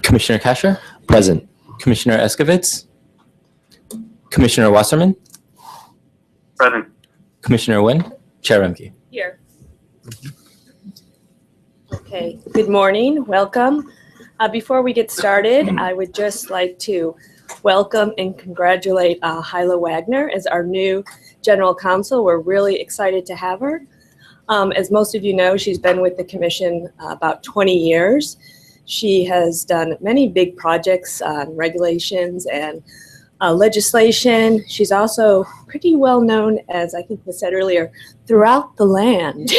Commissioner Kasher? Present. Commissioner Eskovitz? Commissioner Wasserman? Present. Commissioner Nguyen? Chair Remke. Here. Okay, good morning, welcome. Before we get started, I would just like to welcome and congratulate Hyla Wagner as our new General Counsel. We're really excited to have her. As most of you know, she's been with the Commission about 20 years. She has done many big projects on regulations and legislation. She's also pretty well known, as I think was said earlier, throughout the land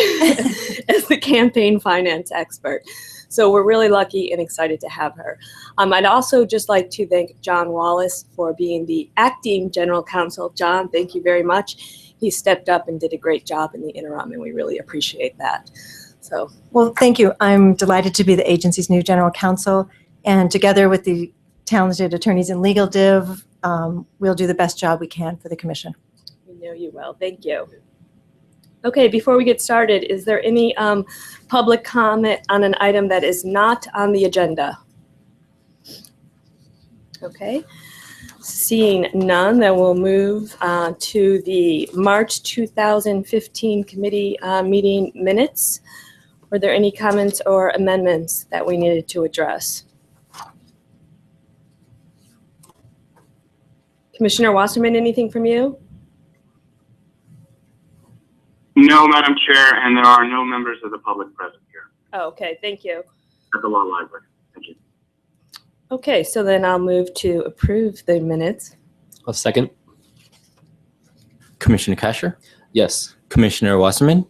as the campaign finance expert. So we're really lucky and excited to have her. I'd also just like to thank John Wallace for being the acting General Counsel. John, thank you very much. He stepped up and did a great job in the interim, and we really appreciate that. So, well, thank you. I'm delighted to be the agency's new General Counsel, and together with the talented attorneys in Legal Div, we'll do the best job we can for the Commission. We know you will. Thank you. Okay, before we get started, is there any public comment on an item that is not on the agenda? Okay, seeing none, then we'll move to the March 2015 committee meeting minutes. Were there any comments or amendments that we needed to address? Commissioner Wasserman, anything from you? No, Madam Chair, and there are no members of the public present here Oh, okay, thank you. at the law library. Thank you. Okay, so then I'll move to approve the minutes. I'll second. Commissioner Kasher? Yes. Commissioner Wasserman?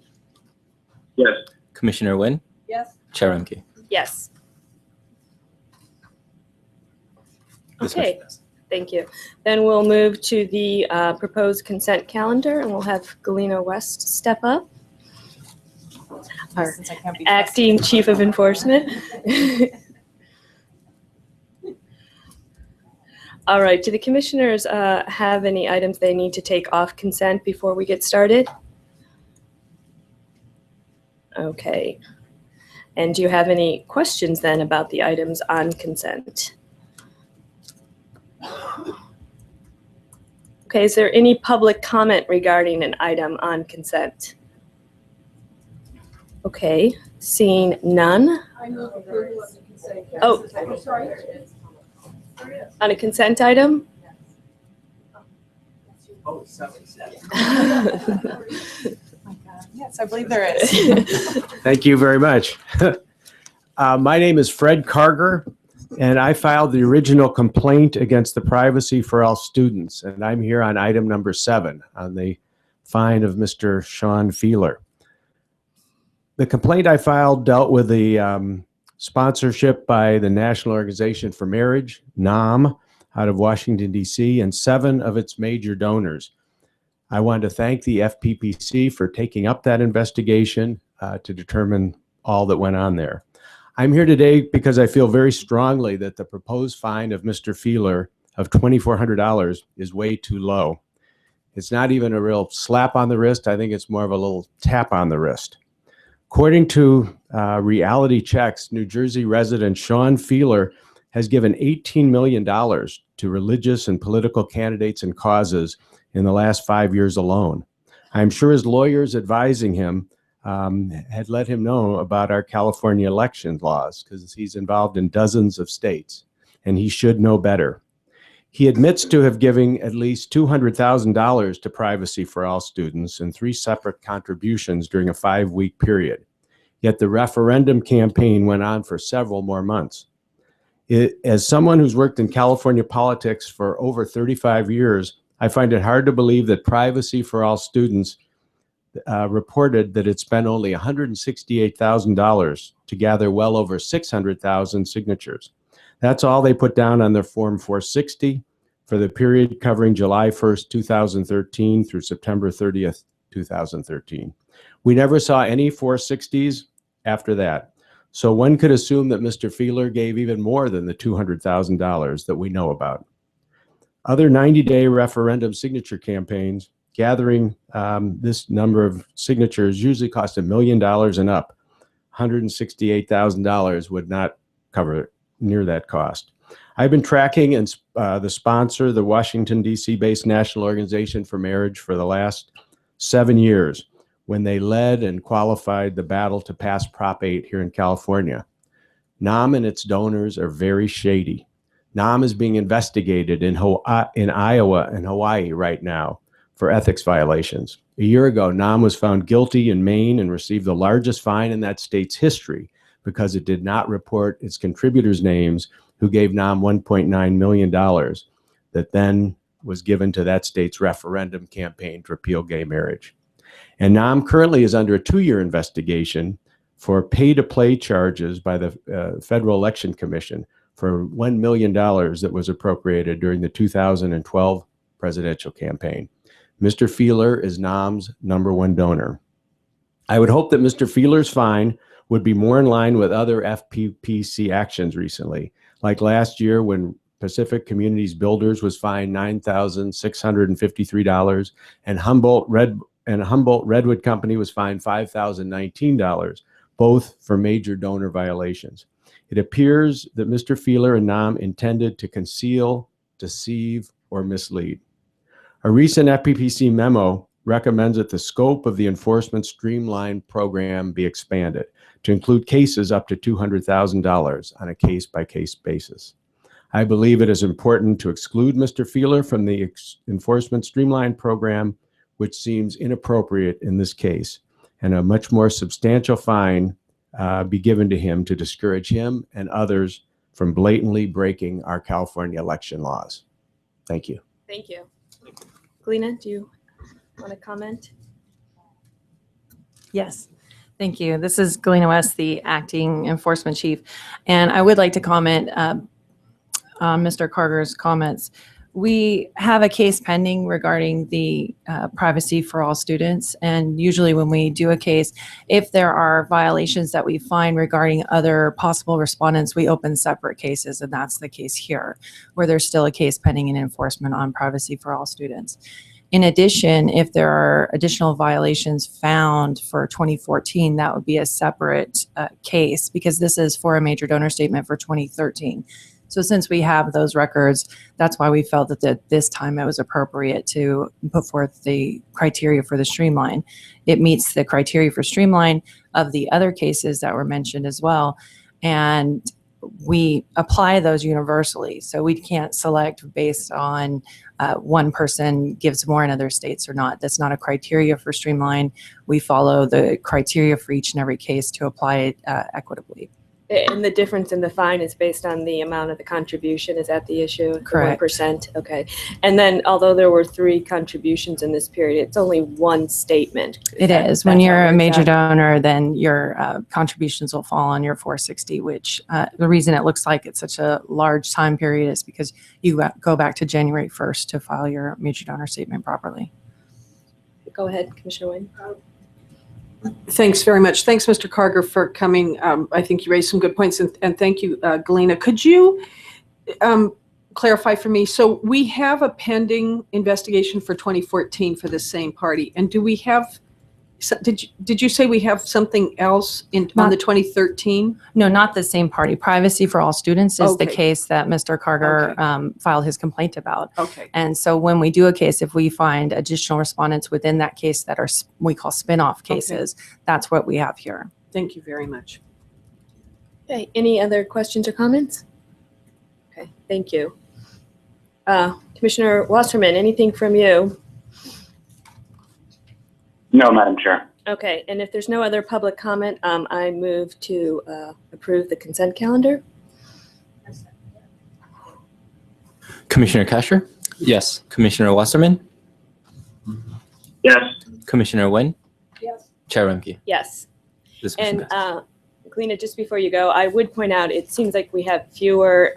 Yes. Commissioner Nguyen? Yes. Chair Remke. Yes. This Okay. motion passes. Thank you. Then we'll move to the proposed consent calendar, and we'll have Galena West step up, our Since I can't be acting Chief of Enforcement. All right, do the commissioners have any items they need to take off consent before we get started? Okay. And do you have any questions then about the items on consent? Okay, is there any public comment regarding an item on consent? Okay, seeing none. I move approval of the consent calendar. Oh. I'm sorry. On a consent item? Oh, Yes, I believe there is. Thank you very much. My name is Fred Karger, and I filed the original complaint against the Privacy for All students, and I'm here on item number 7 on the fine of Mr. Sean Feeler. The complaint I filed dealt with the sponsorship by the National Organization for Marriage, NOM, out of Washington, D.C., and 7 of its major donors. I wanted to thank the FPPC for taking up that investigation to determine all that went on there. I'm here today because I feel very strongly that the proposed fine of Mr. Feeler of $2,400 is way too low. It's not even a real slap on the wrist. I think it's more of a little tap on the wrist. According to Reality Checks, New Jersey resident Sean Feeler has given $18 million to religious and political candidates and causes in the last 5 years alone. I'm sure his lawyers advising him had let him know about our California election laws because he's involved in dozens of states, and he should know better. He admits to have given at least $200,000 to Privacy for All students in 3 separate contributions during a 5-week period. Yet the referendum campaign went on for several more months. As someone who's worked in California politics for over 35 years, I find it hard to believe that Privacy for All students reported that it spent only $168,000 to gather well over 600,000 signatures. That's all they put down on their Form 460 for the period covering July 1st, 2013 through September 30th, 2013. We never saw any 460s after that. So one could assume that Mr. Feeler gave even more than the $200,000 that we know about. Other 90-day referendum signature campaigns gathering this number of signatures usually cost $1 million and up. $168,000 would not cover near that cost. I've been tracking and the sponsor, the Washington, D.C.-based National Organization for Marriage, for the last 7 years when they led and qualified the battle to pass Prop 8 here in California. NAM and its donors are very shady. NAM is being investigated in Iowa and Hawaii right now for ethics violations. A year ago, NAM was found guilty in Maine and received the largest fine in that state's history because it did not report its contributors' names who gave NAM $1.9 million that then was given to that state's referendum campaign to repeal gay marriage. And NAM currently is under a 2-year investigation for pay-to-play charges by the Federal Election Commission for $1 million that was appropriated during the 2012 presidential campaign. Mr. Feeler is NAM's #1 donor. I would hope that Mr. Feeler's fine would be more in line with other FPPC actions recently, like last year when Pacific Communities Builders was fined $9,653, and Humboldt Redwood Company was fined $5,019, both for major donor violations. It appears that Mr. Feeler and NAM intended to conceal, deceive, or mislead. A recent FPPC memo recommends that the scope of the enforcement streamline program be expanded to include cases up to $200,000 on a case-by-case basis. I believe it is important to exclude Mr. Feeler from the enforcement streamline program, which seems inappropriate in this case, and a much more substantial fine be given to him to discourage him and others from blatantly breaking our California election laws. Thank you. Thank you. Galina, do you want to comment? Yes, thank you. This is Galina West, the acting enforcement chief. And I would like to comment on Mr. Carter's comments. We have a case pending regarding the privacy for all students. And usually when we do a case, if there are violations that we find regarding other possible respondents, we open separate cases. And that's the case here, where there's still a case pending in enforcement on privacy for all students. In addition, if there are additional violations found for 2014, that would be a separate case, because this is for a major donor statement for 2013. So since we have those records, that's why we felt that this time it was appropriate to put forth the criteria for the streamline. It meets the criteria for streamline of the other cases that were mentioned as well. And we apply those universally. So we can't select based on one person gives more in other states or not. That's not a criteria for streamline. We follow the criteria for each and every case to apply it equitably. And the difference in the fine is based on the amount of the contribution. Is that the issue? Correct. 1%. Okay. And then, although there were 3 contributions in this period, it's only one statement. It is. When you're a major donor, then your contributions will fall on your 460, which the reason it looks like it's such a large time period is because you go back to January 1st to file your major donor statement properly. Go ahead, Commissioner Wynn. Thanks very much. Thanks, Mr. Carger, for coming. I think you raised some good points, and thank you, Galina. Could you clarify for me? So we have a pending investigation for 2014 for the same party, and do we have? Did you say we have something else on the 2013? No, not the same party. Privacy for all students is the Okay. case that Mr. Carter filed his complaint about. Okay. And so when we do a case, if we find additional respondents within that case that are we call spin-off cases, that's what we have here. Thank you very much. Okay. Any other questions or comments? Okay. Thank you. Commissioner Wasserman, anything from you? No, Madam Chair. Okay. And if there's no other public comment, I move to approve the consent calendar. Commissioner Kasher? Yes. Commissioner Wasserman? Yes. Commissioner Wynn? Yes. Chair Remke? Yes. This motion And passes. Galina, just before you go, I would point out it seems like we have fewer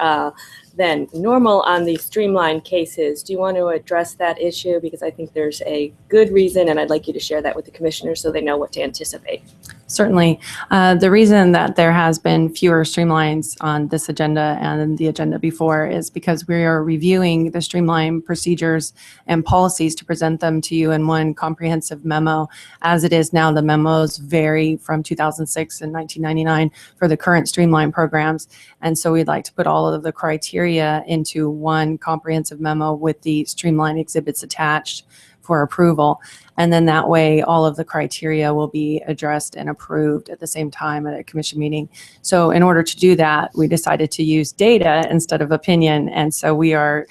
than normal on the streamlined cases. Do you want to address that issue? Because I think there's a good reason, and I'd like you to share that with the commissioners so they know what to anticipate. Certainly. The reason that there has been fewer streamlines on this agenda and the agenda before is because we are reviewing the streamline procedures and policies to present them to you in one comprehensive memo. As it is now, the memos vary from 2006 and 1999 for the current streamline programs. And so we'd like to put all of the criteria into one comprehensive memo with the streamline exhibits attached for approval. And then that way, all of the criteria will be addressed and approved at the same time at a commission meeting. So in order to do that, we decided to use data instead of opinion. And so we are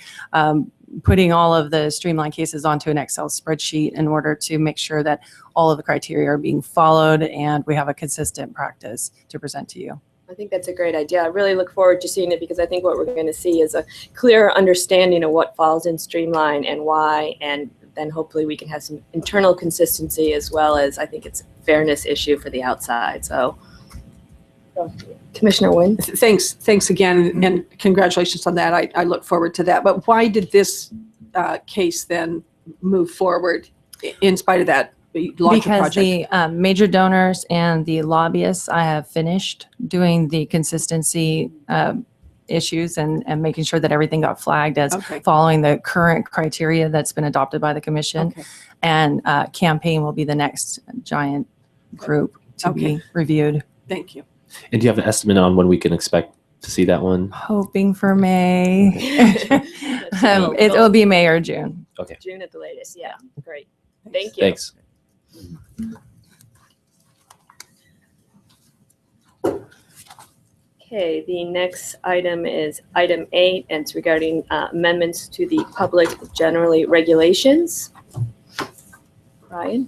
putting all of the streamline cases onto an Excel spreadsheet in order to make sure that all of the criteria are being followed and we have a consistent practice to present to you. I think that's a great idea. I really look forward to seeing it because I think what we're going to see is a clearer understanding of what falls in streamline and why, and then hopefully we can have some internal consistency as well as I think it's a fairness issue for the outside. So Commissioner Nguyen. Thanks again, and congratulations on that. I look forward to that. But why did this case then move forward in spite of that larger because project? the major donors and the lobbyists, I have finished doing the consistency issues and making sure that everything got flagged as Okay. following the current criteria that's been adopted by the commission. Okay. And campaign will be the next giant group to Okay. be reviewed. Thank you. And do you have an estimate on when we can expect to see that one? Hoping for May. It'll be May or June. June at the latest. Yeah, great. Thank you. Thanks. Okay, the next item is item 8, and it's regarding amendments to the public generally regulations. Brian?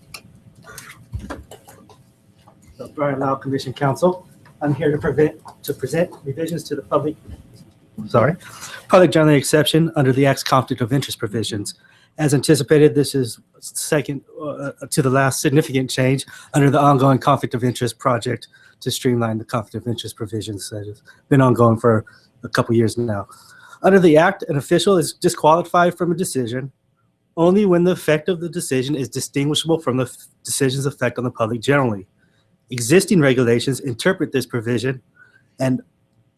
So Brian Lau, Commission Counsel. I'm here to present revisions to the public general exception under the Act's conflict of interest provisions. As anticipated, this is second to the last significant change under the ongoing conflict of interest project to streamline the conflict of interest provisions that have been ongoing for a couple years now. Under the Act, an official is disqualified from a decision only when the effect of the decision is distinguishable from the decision's effect on the public generally. Existing regulations interpret this provision and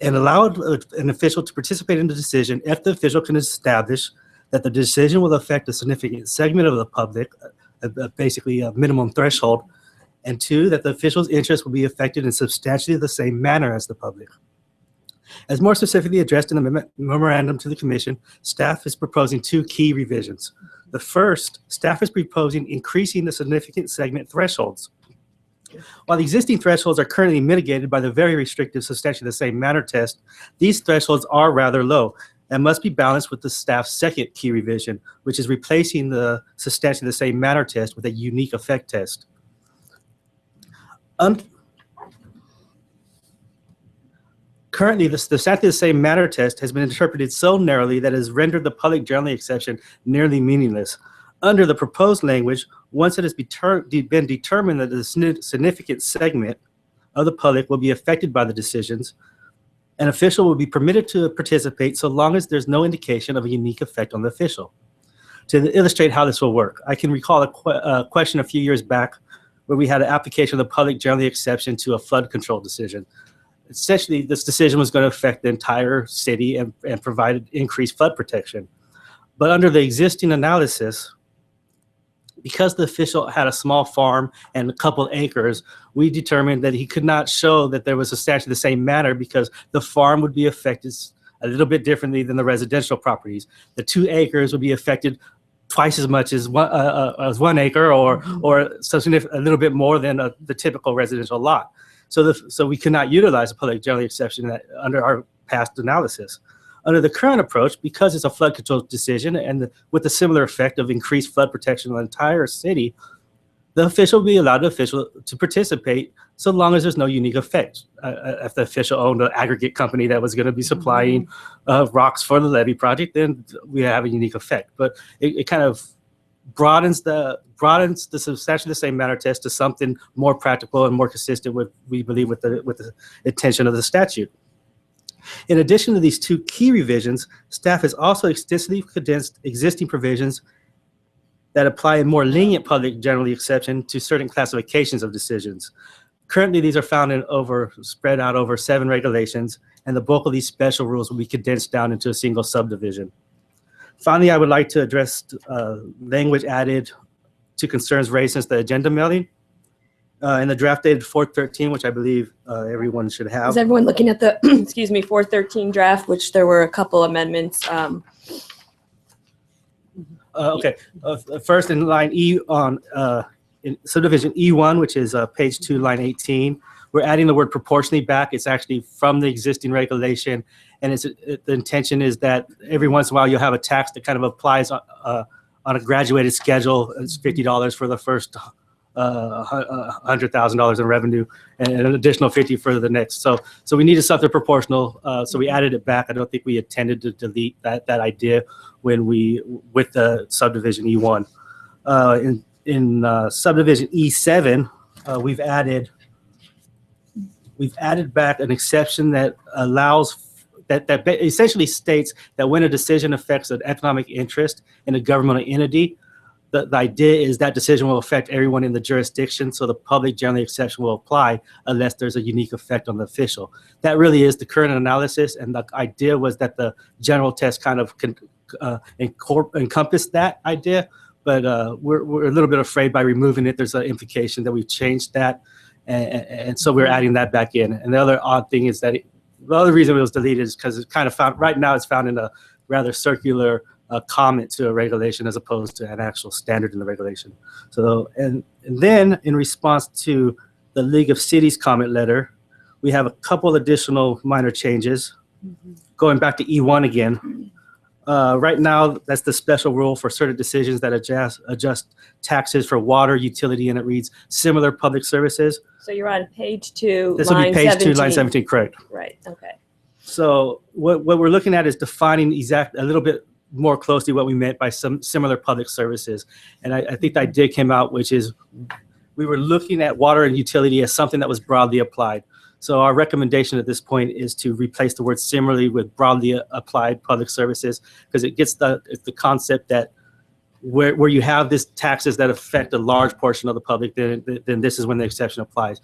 allow an official to participate in the decision if the official can establish that the decision will affect a significant segment of the public, basically a minimum threshold, and 2, that the official's interest will be affected in substantially the same manner as the public. As more specifically addressed in the memorandum to the Commission, staff is proposing 2 key revisions. The first, staff is proposing increasing the significant segment thresholds. While the existing thresholds are currently mitigated by the very restrictive substantially the same manner test, these thresholds are rather low and must be balanced with the staff's second key revision, which is replacing the substantially the same manner test with a unique effect test. Currently, the substantially the same manner test has been interpreted so narrowly that it has rendered the public generally exception nearly meaningless. Under the proposed language, once it has been determined that a significant segment of the public will be affected by the decisions, an official will be permitted to participate so long as there's no indication of a unique effect on the official. To illustrate how this will work, I can recall a question a few years back where we had an application of the public generally exception to a flood control decision. Essentially, this decision was going to affect the entire city and provide increased flood protection. But under the existing analysis, because the official had a small farm and a couple acres, we determined that he could not show that there was substantially the same manner because the farm would be affected a little bit differently than the residential properties. The 2 acres would be affected twice as much as 1 acre or a little bit more than the typical residential lot. So we could not utilize a public general exception under our past analysis. Under the current approach, because it's a flood control decision and with a similar effect of increased flood protection in the entire city, the official will be allowed to participate so long as there's no unique effect. If the official owned an aggregate company that was going to be supplying rocks for the levee project, then we have a unique effect. But it kind of broadens the substantially the same manner test to something more practical and more consistent with, we believe, with the intention of the statute. In addition to these 2 key revisions, staff has also extensively condensed existing provisions that apply a more lenient public generally exception to certain classifications of decisions. Currently, these are spread out over 7 regulations, and the bulk of these special rules will be condensed down into a single subdivision. Finally, I would like to address language added to concerns raised since the agenda mailing. In the draft dated 4/13, which I believe everyone should have. Is everyone looking at the, excuse me, 413 draft, which there were a couple amendments? Okay, first in line E on in subdivision E1, which is page 2, line 18, we're adding the word proportionally back. It's actually from the existing regulation, and the intention is that every once in a while you'll have a tax that kind of applies on a graduated schedule. It's $50 for the first $100,000 in revenue, and an additional 50 for the next. So we needed something proportional. So we added it back. I don't think we intended to delete that idea with the subdivision E1. In subdivision E7, we've added back an exception that allows that essentially states that when a decision affects an economic interest in a governmental entity, the idea is that decision will affect everyone in the jurisdiction, so the public generally exception will apply unless there's a unique effect on the official. That really is the current analysis, and the idea was that the general test kind of encompassed that idea, but we're a little bit afraid by removing it. There's an implication that we've changed that, and so we're adding that back in. And the other odd thing is that the other reason it was deleted is because it's kind of found, right now it's found in a rather circular comment to a regulation as opposed to an actual standard in the regulation. So, and then in response to the League of Cities comment letter, we have a couple additional minor changes. Going back to E1 again. Right now, that's the special rule for certain decisions that adjust taxes for water, utility, and it reads similar public services. So you're on page 2, This will be line page 17. 2, line 17, correct. Right, okay. So what we're looking at is defining a little bit more closely what we meant by some similar public services. And I think the idea came out, which is we were looking at water and utility as something that was broadly applied. So our recommendation at this point is to replace the word similarly with broadly applied public services, because it gets the concept that where you have this taxes that affect a large portion of the public, then this is when the exception applies,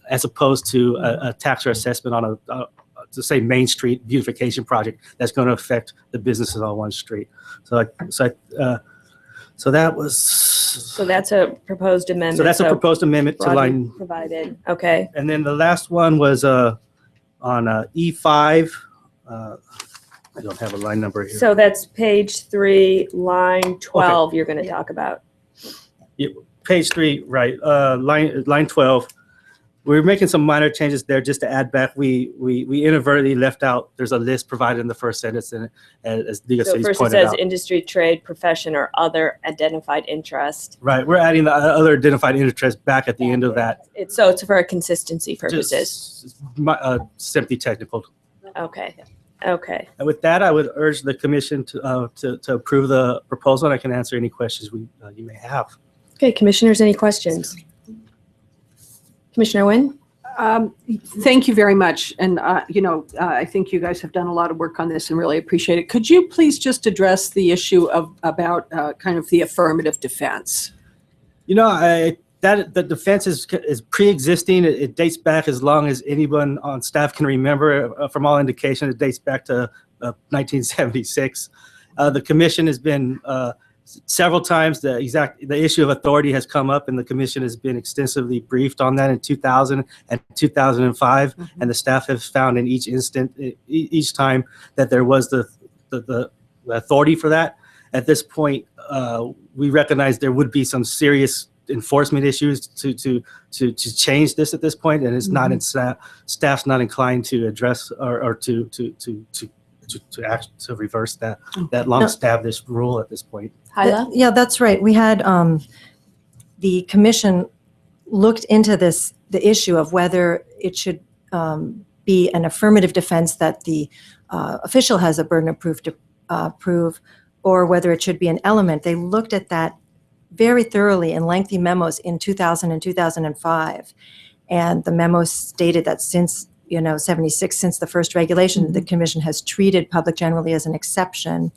as opposed to a tax or assessment on to say Main Street beautification project that's going to affect the businesses on one street. So that was. So that's a proposed amendment. So that's a proposed amendment to broadly line. provided, okay. And then the last one was on E5. I don't have a line number here. So that's page 3, line 12 you're going to talk about. Page 3, right? Line 12. We're making some minor changes there just to add back. We inadvertently left out. There's a list provided in the first sentence, and as League of So Cities first it pointed says out. industry, trade, profession, or other identified interest. Right. We're adding the other identified interest back at the end of that. So it's for consistency purposes. Just simply technical. Okay, okay. And with that, I would urge the commission to approve the proposal, and I can answer any questions you may have. Okay, commissioners, any questions? Commissioner Nguyen? Thank you very much. And, I think you guys have done a lot of work on this and really appreciate it. Could you please just address the issue about kind of the affirmative defense? The defense is pre-existing. It dates back as long as anyone on staff can remember. From all indication, it dates back to 1976. The commission has been several times. The issue of authority has come up, and the commission has been extensively briefed on that in 2000 and 2005. Mm-hmm. And the staff has found in each time that there was the authority for that. At this point, we recognize there would be some serious enforcement issues to change this at this point, and it's not in staff's not inclined to address or to reverse that long-established rule at this point. Hyla? Yeah, that's right. We had the commission looked into the issue of whether it should be an affirmative defense that the official has a burden of proof to prove, or whether it should be an element. They looked at that very thoroughly in lengthy memos in 2000 and 2005. And the memos stated that since 76, since the first regulation, the commission has treated public generally as an exception.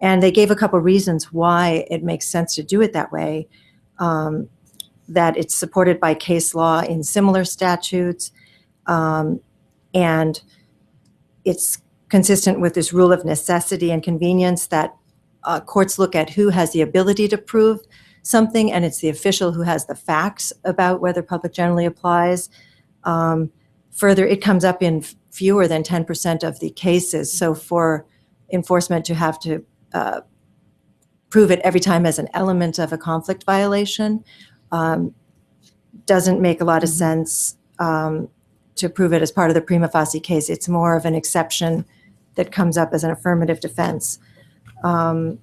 And they gave a couple reasons why it makes sense to do it that way. that it's supported by case law in similar statutes, and it's consistent with this rule of necessity and convenience that courts look at who has the ability to prove something, and it's the official who has the facts about whether public generally applies. Further, it comes up in fewer than 10% of the cases. So for enforcement to have to prove it every time as an element of a conflict violation doesn't make a lot of sense to prove it as part of the prima facie case. It's more of an exception that comes up as an affirmative defense. And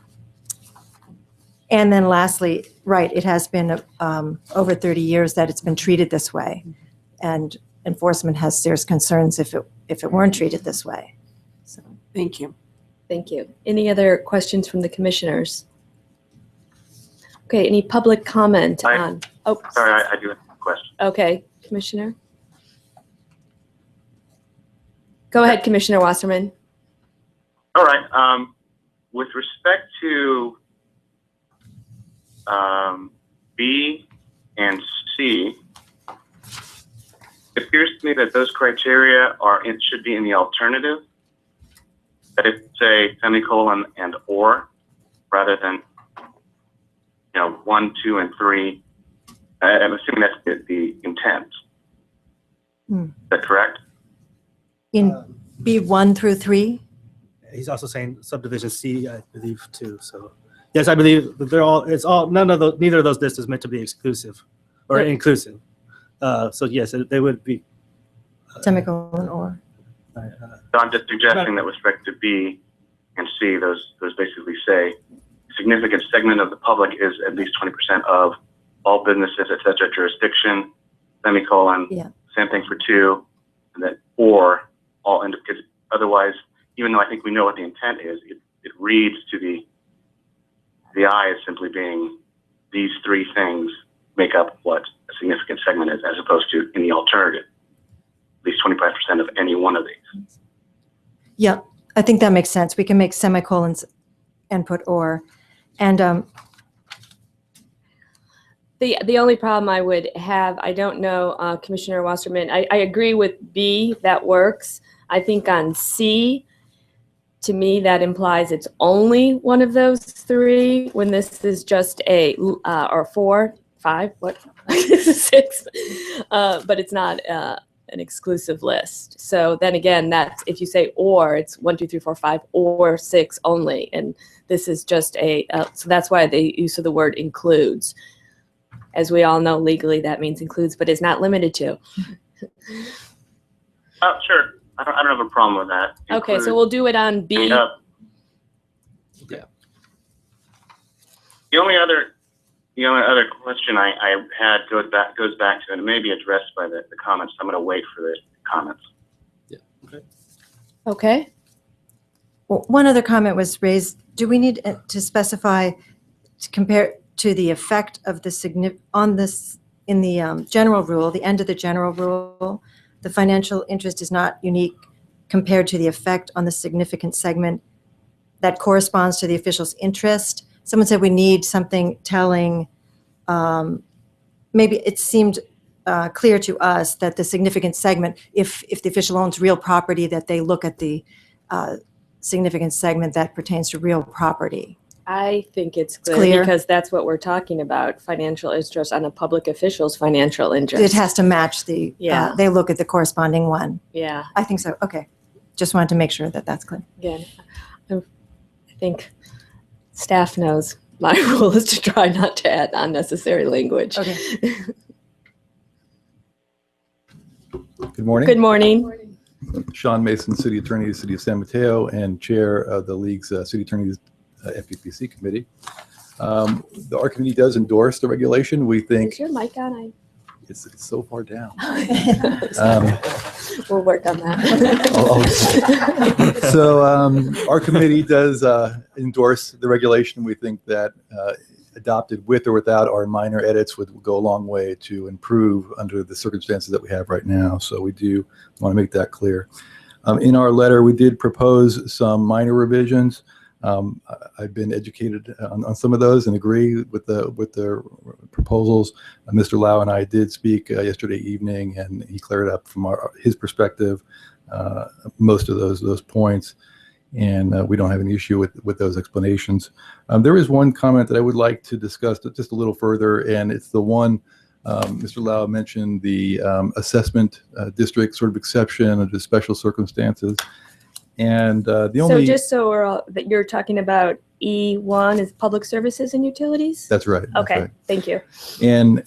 then lastly, right, it has been over 30 years that it's been treated this way. And enforcement has serious concerns if it weren't treated this way. So. Thank you. Thank you. Any other questions from the commissioners? Okay, any public comment on? Oh, Sorry, I do have a question. okay, Commissioner. Go ahead, Commissioner Wasserman. All right. With respect to B and C, it appears to me that those criteria should be in the alternative. That it's a semicolon and or, rather than 1, 2, and 3. I'm assuming that's the intent. Is that correct? In B1 through 3? He's also saying subdivision C, I believe, too. So, yes, I believe that neither of those lists is meant to be exclusive or inclusive. So, yes, they would be. Semicolon or. So I'm just suggesting that with respect to B and C, those basically say significant segment of the public is at least 20% of all businesses, et cetera, jurisdiction, semicolon. Yeah. Same thing for 2, and then or all because otherwise, even though I think we know what the intent is, it reads to the eye as simply being these 3 things make up what a significant segment is, as opposed to in the alternative, at least 25% of any one of these. Yeah, I think that makes sense. We can make semicolons and put or. And The only problem I would have, I don't know, Commissioner Wasserman, I agree with B, that works. I think on C, to me, that implies it's only one of those 3, when this is just or 4, 5, what? 6, but it's not an exclusive list. So then again, that's, if you say or, it's 1, 2, 3, 4, 5, or 6 only. And this is just so that's why the use of the word includes. As we all know, legally that means includes, but is not limited to. Oh, sure. I don't have a problem with that. Okay, so we'll do it on B. Yeah. The only other question I had goes back to, and it may be addressed by the comments. I'm going to wait for the comments. Yeah. Okay. Okay. well, one other comment was raised. Do we need to specify, to compare to the effect of the on this in the general rule, the end of the general rule, the financial interest is not unique compared to the effect on the significant segment that corresponds to the official's interest. Someone said we need something telling, maybe it seemed clear to us that the significant segment, if the official owns real property, that they look at the significant segment that pertains to real property. I think it's clear because that's what we're talking about, financial interest on a public official's financial interest. It has to match the, they look at the corresponding one. Yeah. I think so. Okay. Just wanted to make sure that that's clear. Again, I think staff knows my rule is to try not to add unnecessary language. Okay. Good morning. Good morning. Sean Mason, City Attorney, City of San Mateo, and Chair of the League's City Attorney's FPPC Committee. Our committee does endorse the regulation. We think Is your mic on? it's so far down. We'll work on that. So our committee does endorse the regulation. We think that adopted with or without our minor edits would go a long way to improve under the circumstances that we have right now. So we do want to make that clear. In our letter, we did propose some minor revisions. I've been educated on some of those and agree with the proposals. Mr. Lau and I did speak yesterday evening, and he cleared up from his perspective most of those points, and we don't have any issue with those explanations. There is one comment that I would like to discuss just a little further, and it's the one Mr. Lau mentioned, the assessment district sort of exception under special circumstances. And the only— So just so we're all, that you're talking about E1 is public services and utilities? That's right. That's Okay, right. thank you. And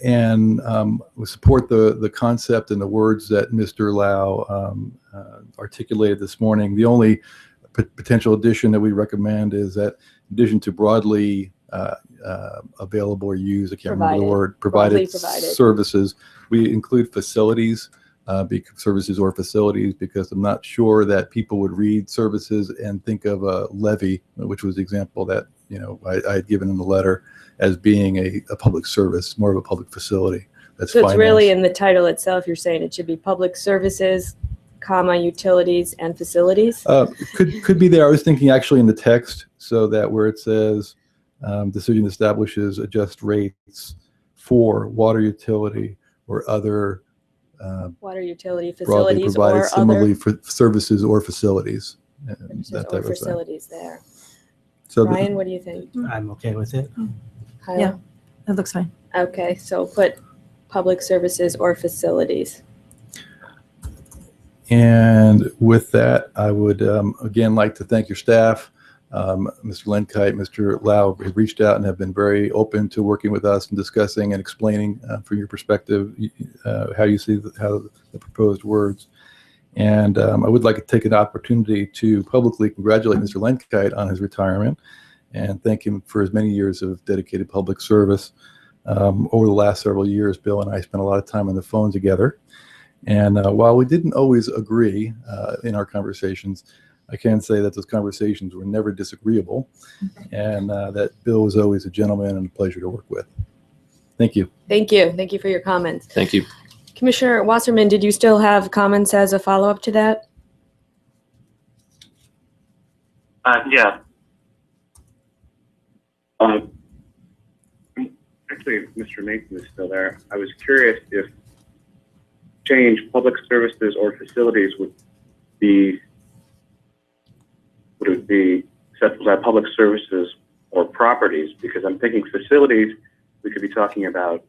we support the concept and the words that Mr. Lau articulated this morning. The only potential addition that we recommend is that in addition to broadly available or used, I can't remember the word, provided services, we include facilities, services or facilities, because I'm not sure that people would read services and think of a levy, which was the example that I had given in the letter, as being a public service, more of a public facility. That's so it's really in the title itself. You're saying it should be public services, comma, utilities and facilities? Could be there. I was thinking actually in the text, so that where it says decision establishes adjust rates for water utility or other water utility broadly facilities provided or similarly other for services or facilities. services or facilities there. So Ryan, what do you think? I'm okay with it. Hyla? Yeah. That looks fine. Okay, so put public services or facilities. And with that, I would again like to thank your staff. Mr. Lenkite, Mr. Lau have reached out and have been very open to working with us and discussing and explaining from your perspective how you see how the proposed words. And I would like to take an opportunity to publicly congratulate Mr. Lenkite on his retirement and thank him for his many years of dedicated public service. Over the last several years, Bill and I spent a lot of time on the phone together. And while we didn't always agree in our conversations, I can say that those conversations were never disagreeable, and that Bill was always a gentleman and a pleasure to work with. Thank you. Thank you. Thank you for your comments. Thank you. Commissioner Wasserman, did you still have comments as a follow-up to that? Yeah. Actually, Mr. Mason is still there. I was curious if change public services or facilities would it be set by public services or properties? Because I'm thinking facilities, we could be talking about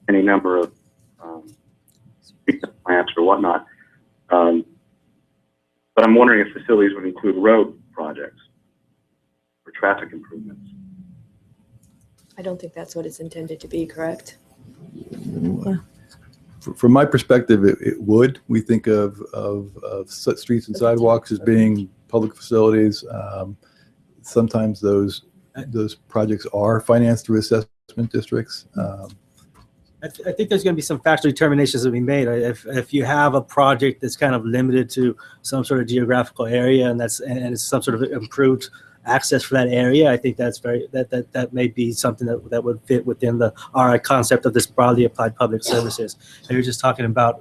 any number of plants or whatnot. But I'm wondering if facilities would include road projects or traffic improvements. I don't think that's what it's intended to be, correct? Yeah. From my perspective, it would. We think of streets and sidewalks as being public facilities. Sometimes those projects are financed through assessment districts. I think there's going to be some factual determinations to be made. If you have a project that's kind of limited to some sort of geographical area and it's some sort of improved access for that area, I think that may be something that would fit within the RI concept of this broadly applied public services. And you're just talking about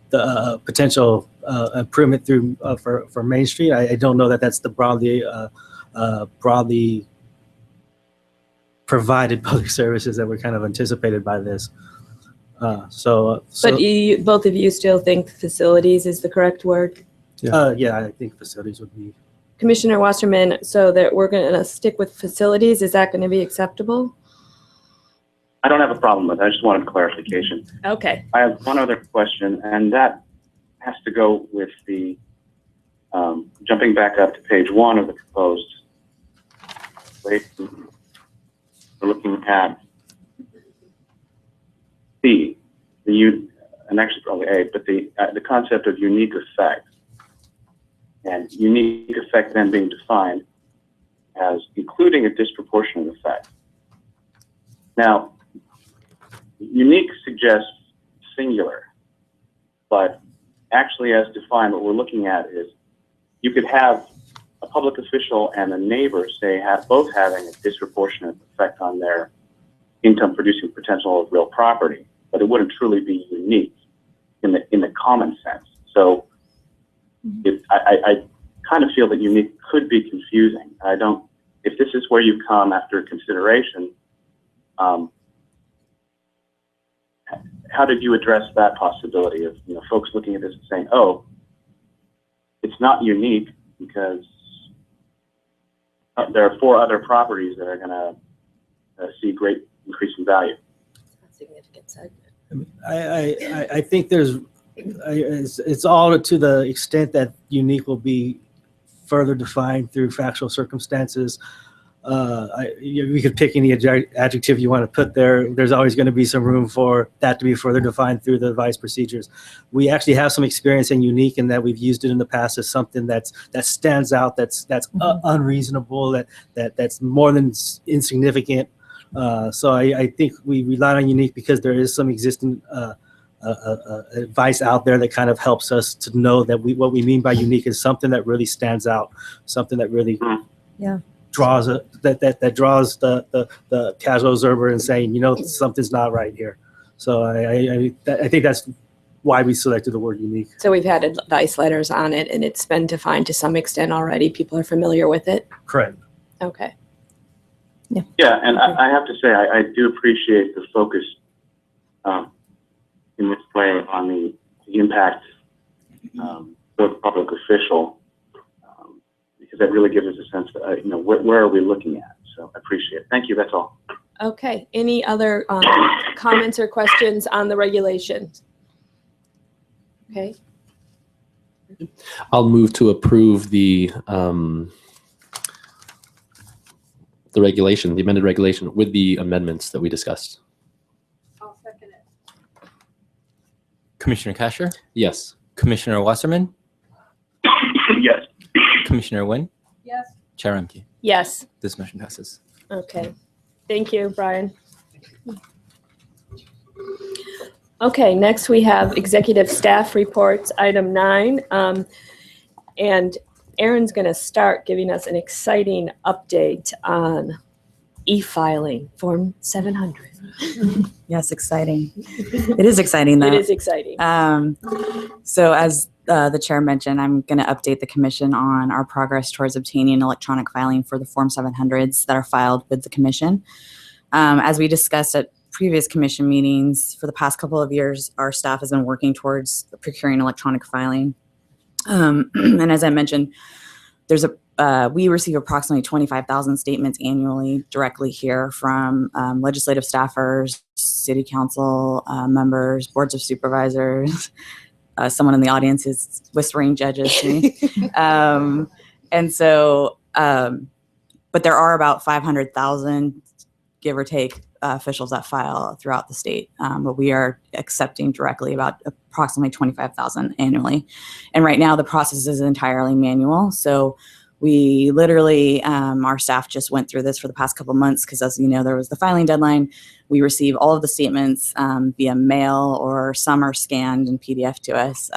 the potential improvement through for Main Street. I don't know that that's the broadly provided public services that were kind of anticipated by this. But both of you still think facilities is the correct word? Yeah, I think facilities would be. Commissioner Wasserman, so that we're going to stick with facilities, is that going to be acceptable? I don't have a problem with it. I just wanted clarification. Okay. I have one other question, and that has to go with the jumping back up to page 1 of the proposed. We're looking at C, and actually probably A, but the concept of unique effect. And unique effect then being defined as including a disproportionate effect. Now, unique suggests singular, but actually as defined, what we're looking at is you could have a public official and a neighbor, say, both having a disproportionate effect on their income producing potential of real property, but it wouldn't truly be unique in the common sense. So I kind of feel that unique could be confusing. I don't, if this is where you come after consideration, how did you address that possibility of, you know, folks looking at this and saying, oh, it's not unique because there are 4 other properties that are going to see great increase in value. Significant segment. I think it's all to the extent that unique will be further defined through factual circumstances. We could pick any adjective you want to put there. There's always going to be some room for that to be further defined through the advice procedures. We actually have some experience in unique in that we've used it in the past as something that stands out, that's unreasonable, that's more than insignificant. So I think we rely on unique because there is some existing advice out there that kind of helps us to know that what we mean by unique is something that really stands out, something that really draws that draws the casual observer and saying, you know, something's not right here. So I think that's why we selected the word unique. So we've had advice letters on it, and it's been defined to some extent already. People are familiar with it. Correct. Okay. Yeah, and I have to say, I do appreciate the focus in this way on the impact for the public official, because that really gives us a sense that, you know, where are we looking at? So I appreciate it. Thank you. That's all. Okay. Any other comments or questions on the regulations? Okay. I'll move to approve the regulation, the amended regulation with the amendments that we discussed. I'll second it. Commissioner Kasher, Yes. Commissioner Wasserman, Yes. Commissioner Nguyen, Yes. Chair Emke. Yes. This motion passes. Okay. Thank you, Brian. Okay, next we have executive staff reports, item 9. And Aaron's going to start giving us an exciting update on e-filing, Form 700. Yes, exciting. It is exciting, though. It is exciting. So as the chair mentioned, I'm going to update the commission on our progress towards obtaining electronic filing for the Form 700s that are filed with the commission. As we discussed at previous commission meetings, for the past couple of years, our staff has been working towards procuring electronic filing. And as I mentioned, we receive approximately 25,000 statements annually directly here from legislative staffers, city council members, boards of supervisors. Someone in the audience is whispering judges to me. And so, but there are about 500,000, give or take, officials that file throughout the state, but we are accepting directly about approximately 25,000 annually. And right now the process is entirely manual. So we literally, our staff just went through this for the past couple months because, as you know, there was the filing deadline. We receive all of the statements via mail, or some are scanned in PDF to us,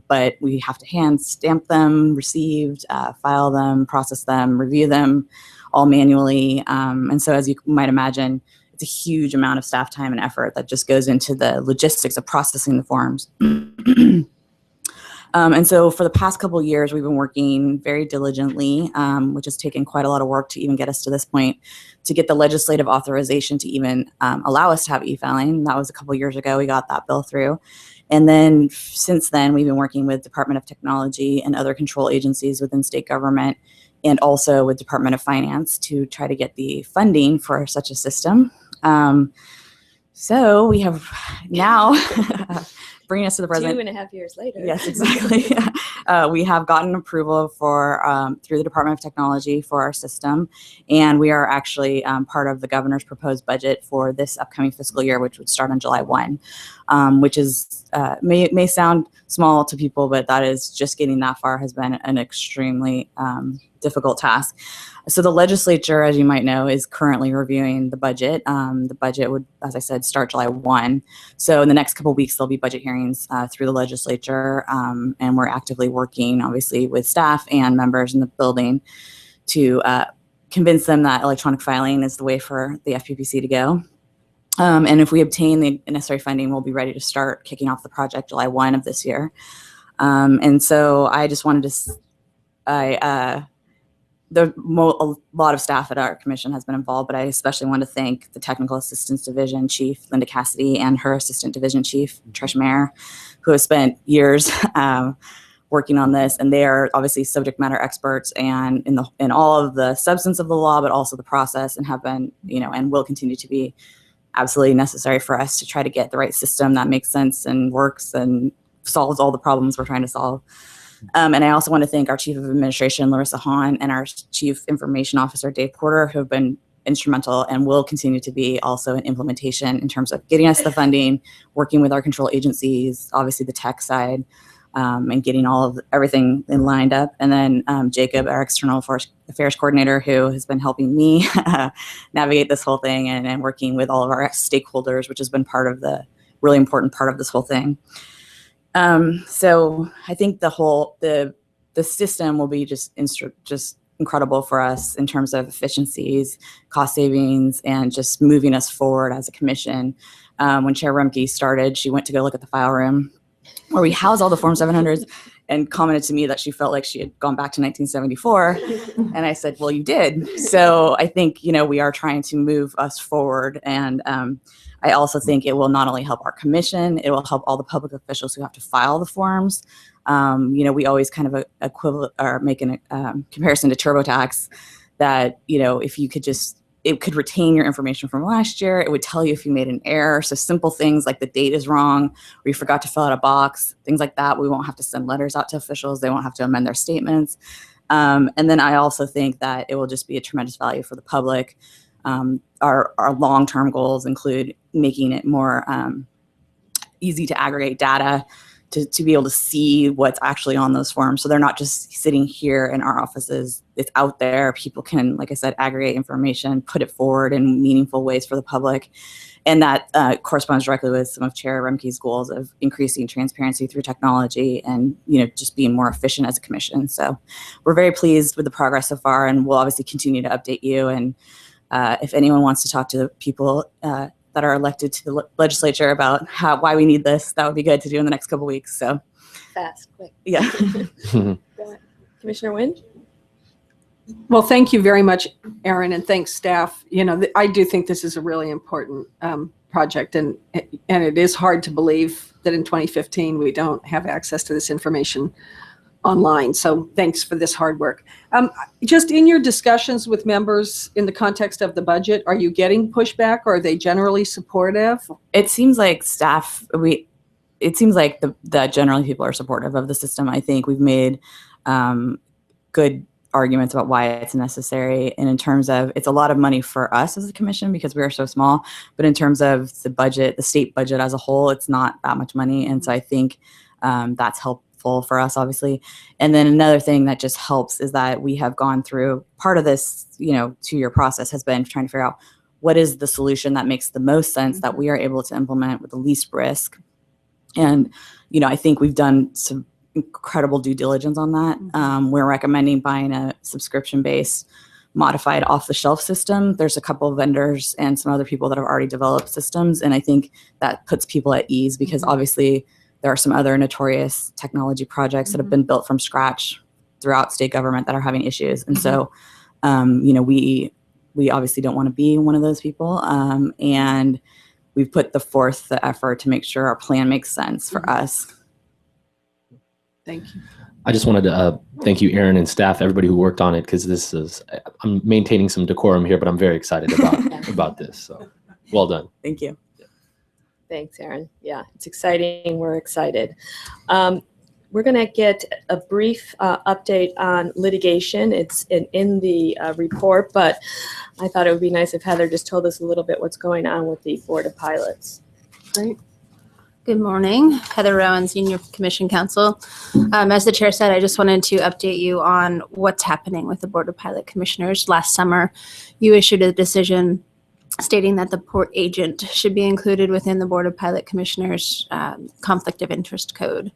but we have to hand stamp them, received, file them, process them, review them all manually. And so, as you might imagine, it's a huge amount of staff time and effort that just goes into the logistics of processing the forms. And so for the past couple of years, we've been working very diligently, which has taken quite a lot of work to even get us to this point, to get the legislative authorization to even allow us to have e-filing. That was a couple of years ago. We got that bill through. And then since then, we've been working with Department of Technology and other control agencies within state government, and also with Department of Finance, to try to get the funding for such a system. So we have now, bringing us to the present. 2.5 years later. Yes, exactly. We have gotten approval for through the Department of Technology for our system, and we are actually part of the governor's proposed budget for this upcoming fiscal year, which would start on July 1, which is may sound small to people, but that is just getting that far has been an extremely difficult task. So the legislature, as you might know, is currently reviewing the budget. The budget would, as I said, start July 1. So in the next couple of weeks, there'll be budget hearings through the legislature, and we're actively working, obviously, with staff and members in the building to convince them that electronic filing is the way for the FPPC to go. And if we obtain the necessary funding, we'll be ready to start kicking off the project July 1 of this year. And so I just wanted to a lot of staff at our commission has been involved, but I especially want to thank the Technical Assistance Division Chief, Linda Cassidy, and her Assistant Division Chief, Trish Mayer, who have spent years working on this. And they are obviously subject matter experts and in all of the substance of the law, but also the process, and have been, and will continue to be absolutely necessary for us to try to get the right system that makes sense and works and solves all the problems we're trying to solve. And I also want to thank our Chief of Administration, Larissa Hahn, and our Chief Information Officer, Dave Porter, who have been instrumental and will continue to be also in implementation in terms of getting us the funding, working with our control agencies, obviously the tech side, and getting everything lined up. And then Jacob, our External Affairs Coordinator, who has been helping me navigate this whole thing and working with all of our stakeholders, which has been really important part of this whole thing. So I think the system will be just incredible for us in terms of efficiencies, cost savings, and just moving us forward as a commission. When Chair Remke started, she went to go look at the file room where we house all the Form 700s and commented to me that she felt like she had gone back to 1974. And I said, well, you did. So I think, we are trying to move us forward. And I also think it will not only help our commission, it will help all the public officials who have to file the forms. We always kind of equivalent or make a comparison to TurboTax that, if you could it could retain your information from last year. It would tell you if you made an error. So simple things like the date is wrong or you forgot to fill out a box, things like that. We won't have to send letters out to officials. They won't have to amend their statements. And then I also think that it will just be a tremendous value for the public. Our long-term goals include making it more easy to aggregate data, to be able to see what's actually on those forms. So they're not just sitting here in our offices. It's out there. People can, like I said, aggregate information, put it forward in meaningful ways for the public. And that corresponds directly with some of Chair Remke's goals of increasing transparency through technology and, just being more efficient as a commission. So we're very pleased with the progress so far, and we'll obviously continue to update you. And if anyone wants to talk to people that are elected to the legislature about why we need this, that would be good to do in the next couple of weeks. So Fast, quick. yeah. Commissioner Wynn? Well, thank you very much, Erin, and thanks, staff. I do think this is a really important project, and it is hard to believe that in 2015 we don't have access to this information online. So thanks for this hard work. Just in your discussions with members in the context of the budget, are you getting pushback, or are they generally supportive? It seems like the generally people are supportive of the system. I think we've made good arguments about why it's necessary. And in terms of, it's a lot of money for us as a commission because we are so small, but in terms of the budget, the state budget as a whole, it's not that much money. And so I think that's helpful for us, obviously. And then another thing that just helps is that we have gone through part of this, 2-year process has been trying to figure out what is the solution that makes the most sense that we are able to implement with the least risk. And, I think we've done some incredible due diligence on that. We're recommending buying a subscription-based modified off-the-shelf system. There's a couple of vendors and some other people that have already developed systems. And I think that puts people at ease because obviously there are some other notorious technology projects that have been built from scratch throughout state government that are having issues. And so, we obviously don't want to be one of those people. And we've put forth the effort to make sure our plan makes sense for us. Thank you. I just wanted to thank you, Erin and staff, everybody who worked on it, because I'm maintaining some decorum here, but I'm very excited about this. So well done. Thank you. Thanks, Erin. Yeah, it's exciting. We're excited. We're going to get a brief update on litigation. It's in the report, but I thought it would be nice if Heather just told us a little bit what's going on with the Board of Pilots. Great. Good morning, Heather Rowan, Senior Commission Counsel. As the chair said, I just wanted to update you on what's happening with the Board of Pilot Commissioners. Last summer, you issued a decision stating that the port agent should be included within the Board of Pilot Commissioners conflict of interest code.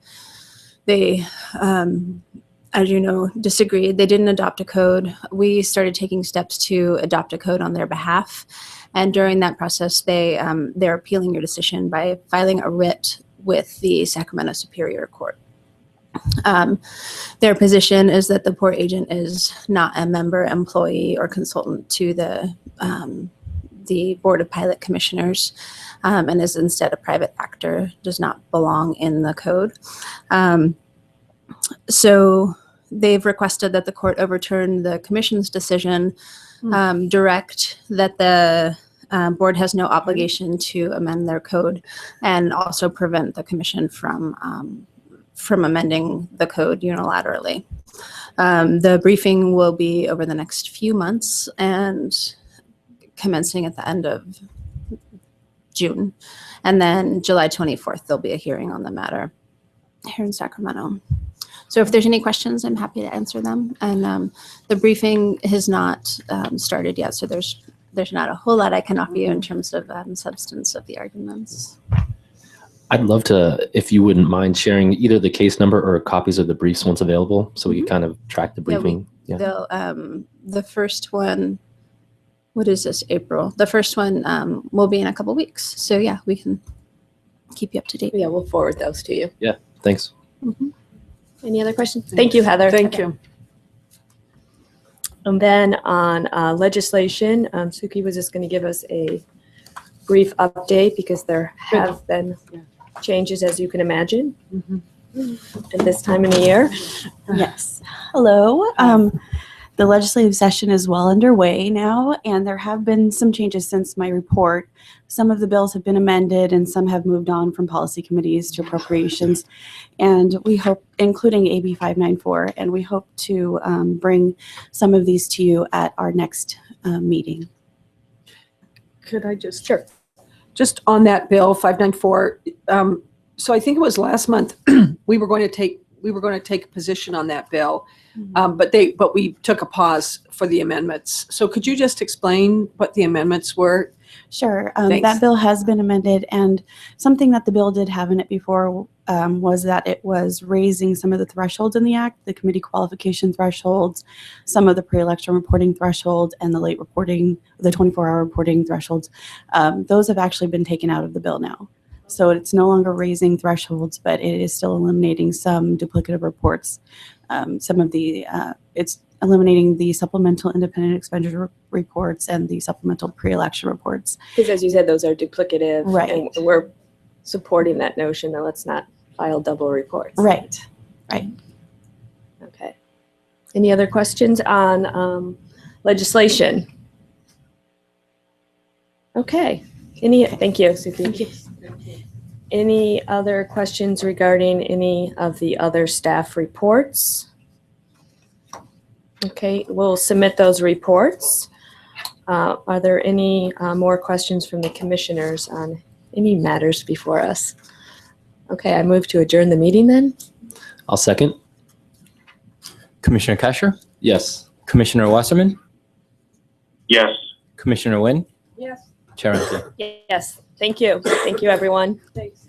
They, as you know, disagreed. They didn't adopt a code. We started taking steps to adopt a code on their behalf. And during that process, they're appealing your decision by filing a writ with the Sacramento Superior Court. Their position is that the port agent is not a member, employee, or consultant to the Board of Pilot Commissioners, and is instead a private actor, does not belong in the code. So they've requested that the court overturn the commission's decision, direct that the board has no obligation to amend their code, and also prevent the commission from amending the code unilaterally. The briefing will be over the next few months and commencing at the end of June. And then July 24th, there'll be a hearing on the matter here in Sacramento. So if there's any questions, I'm happy to answer them. And the briefing has not started yet, so there's not a whole lot I can offer you in terms of substance of the arguments. I'd love to, if you wouldn't mind sharing either the case number or copies of the briefs once available, so we can kind of track the briefing. They'll, the first one, what is this, April? The first one will be in a couple weeks. So yeah, we can keep you up to date. Yeah, we'll forward those to you. Yeah, thanks. Any other questions? Thank you, Heather. Thank you. And then on legislation, Suki was just going to give us a brief update because there have been changes, as you can imagine, at this time of the year. Yes. Hello. The legislative session is well underway now, and there have been some changes since my report. Some of the bills have been amended, and some have moved on from policy committees to appropriations. And we hope, including AB 594, and we hope to bring some of these to you at our next meeting. Could I just just on that bill 594? So I think it was last month we were going to take a position on that bill, but we took a pause for the amendments. So could you just explain what the amendments were? Sure. Thanks. That bill has been amended, and something that the bill did have in it before was that it was raising some of the thresholds in the act, the committee qualification thresholds, some of the pre-election reporting thresholds, and the late reporting, the 24-hour reporting thresholds. Those have actually been taken out of the bill now. So it's no longer raising thresholds, but it is still eliminating some duplicative reports. It's eliminating the supplemental independent expenditure reports and the supplemental pre-election reports. Because as you said, those are duplicative. Right. And we're supporting that notion that let's not file double reports. Right. Right. Okay. Any other questions on legislation? Okay. Thank you, Suki. Thank you. Any other questions regarding any of the other staff reports? Okay, we'll submit those reports. Are there any more questions from the commissioners on any matters before us? Okay, I move to adjourn the meeting then. I'll second. Commissioner Kasher, Yes. Commissioner Wasserman, Yes. Commissioner Nguyen, Yes. Chair Hunter. Yes, thank you. Thank you, everyone. Thanks.